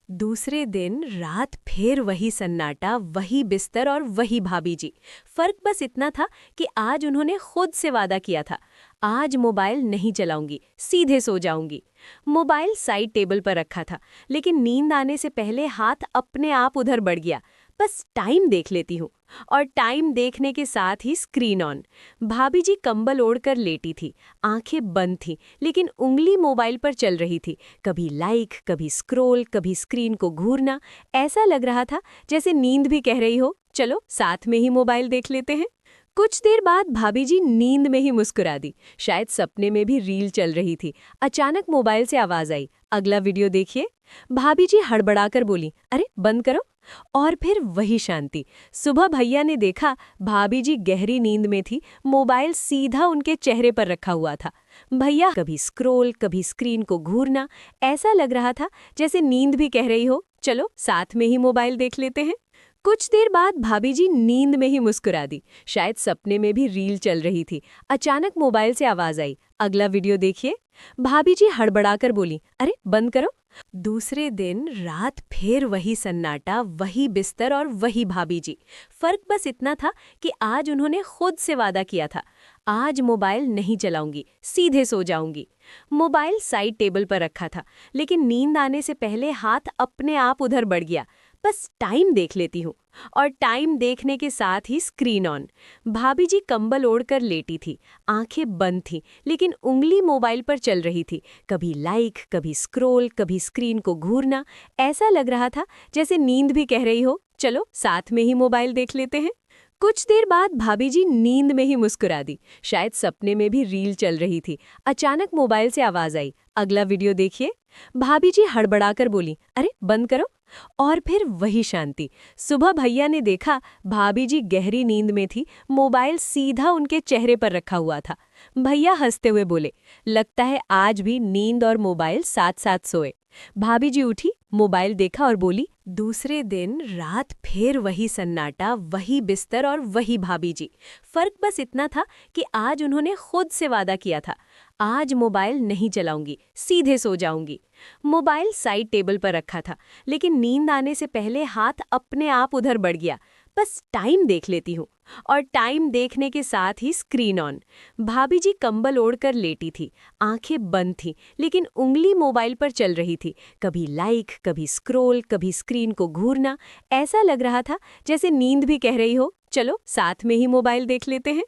दूसरे दिन रात फिर वही सन्नाटा, वही बिस्तर और वही भाभी जी। फर्क बस इतना था कि आज उन्होंने खुद से वादा किया था, आज मोबाइल नहीं चलाऊंगी, सीधे सो जाऊंगी। मोबाइल साइड टेबल पर रखा था, लेकिन नींद आने से पहले हाथ अपने आप उधर बढ़ गया। बस टाइम देख लेती हूँ। और टाइम देखने के साथ ही स्क्रीन ऑन। भाभी जी कंबल ओढ़कर लेटी थी, आंखें बंद थीं, लेकिन उंगली मोबाइल पर चल रही थी। कभी लाइक, कभी स्क्रोल, कभी स्क्रीन को घूरना। ऐसा लग रहा था जैसे नींद भी कह रही हो, चलो साथ में ही मोबाइल देख लेते हैं। कुछ देर बाद भाभी जी नींद में ही मुस्कुरा दी, शायद सपने में भी रील चल रही थी। अचानक मोबाइल से आवाज आई, अगला वीडियो देखिए। भाभी जी हड़बड़ाकर बोली, अरे बंद करो। और फिर वही शांति। सुबह भैया ने देखा भाभी जी गहरी नींद में थी, मोबाइल सीधा उनके चेहरे पर रखा हुआ था। भैया कभी स्क्रोल, कभी स्क्रीन को घूरना। ऐसा लग रहा था जैसे नींद भी कह रही हो, चलो साथ में ही मोबाइल देख लेते हैं। कुछ देर बाद भाभी जी नींद में ही मुस्कुरा दी, शायद सपने में भी रील चल रही थी। अचानक मोबाइल से आवाज आई, अगला वीडियो देखिए। भाभी जी हड़बड़ाकर बोली, अरे बंद करो। दूसरे दिन रात फिर वही सन्नाटा, वही बिस्तर और वही भाभी जी। फर्क बस इतना था कि आज उन्होंने खुद से वादा किया था, आज मोबाइल नहीं चलाऊंगी, सीधे सो जाऊंगी। मोबाइल साइड टेबल पर रखा था, लेकिन नींद आने से पहले हाथ अपने आप उधर बढ़ गया। बस टाइम देख लेती हूँ। और टाइम देखने के साथ ही स्क्रीन ऑन। भाभी जी कंबल ओढ़कर लेटी थी, आंखें बंद थीं, लेकिन उंगली मोबाइल पर चल रही थी। कभी लाइक, कभी स्क्रोल, कभी स्क्रीन को घूरना। ऐसा लग रहा था जैसे नींद भी कह रही हो, चलो साथ में ही मोबाइल देख लेते हैं। कुछ देर बाद भाभी जी नींद में ही मुस्कुरा दी, शायद सपने में भी रील चल रही थी। अचानक मोबाइल से आवाज आई, अगला वीडियो देखिए। भाभी जी हड़बड़ाकर बोली, अरे बंद करो। और फिर वही शांति। सुबह भैया ने देखा भाभी जी गहरी नींद में थी, मोबाइल सीधा उनके चेहरे पर रखा हुआ था। भैया हंसते हुए बोले, लगता है आज भी नींद और मोबाइल साथ साथ सोए। भाभी जी उठी, मोबाइल देखा और बोली, दूसरे दिन रात फिर वही सन्नाटा, वही बिस्तर और वही भाभी जी। फर्क बस इतना था कि आज उन्होंने खुद से वादा किया था, आज मोबाइल नहीं चलाऊंगी, सीधे सो जाऊंगी। मोबाइल साइड टेबल पर रखा था, लेकिन नींद आने से पहले हाथ अपने आप उधर बढ़ गया। बस टाइम देख लेती हूँ। और टाइम देखने के साथ ही स्क्रीन ऑन। भाभी जी कंबल ओढ़कर लेटी थी, आंखें बंद थीं, लेकिन उंगली मोबाइल पर चल रही थी। कभी लाइक, कभी स्क्रोल, कभी स्क्रीन को घूरना। ऐसा लग रहा था जैसे नींद भी कह रही हो, चलो साथ में ही मोबाइल देख लेते हैं।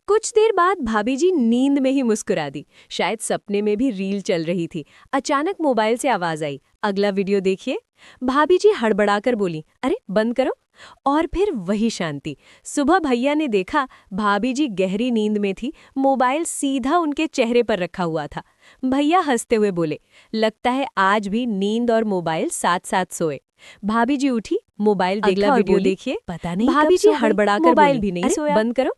कुछ देर बाद भाभी जी नींद में ही मुस्कुरा दी, शायद सपने में भी रील चल रही थी। अचानक मोबाइल से आवाज आई, अगला वीडियो देखिए। भाभी जी हड़बड़ाकर बोली, अरे बंद करो। और फिर वही शांति। सुबह भैया ने देखा भाभी जी गहरी नींद में थी, मोबाइल सीधा उनके चेहरे पर रखा हुआ था। भैया हंसते हुए बोले, लगता है आज भी नींद और मोबाइल साथ साथ सोए। भाभी जी उठी, मोबाइल देखा, वीडियो देखिए। पता नहीं भाभी कब जी सो गई, हड़बड़ाकर मोबाइल बोली, भी नहीं अरे सोया। बंद करो।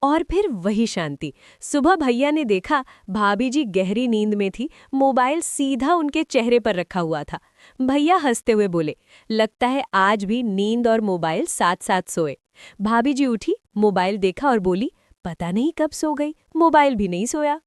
और फिर वही शांति। सुबह भैया ने देखा भाभी जी गहरी नींद में थी, मोबाइल सीधा उनके चेहरे पर रखा हुआ था। भैया हंसते हुए बोले, लगता है आज भी नींद और मोबाइल साथ साथ सोए। भाभी जी उठी, मोबाइल देखा और बोली, पता नहीं कब सो गई, मोबाइल भी नहीं सोया।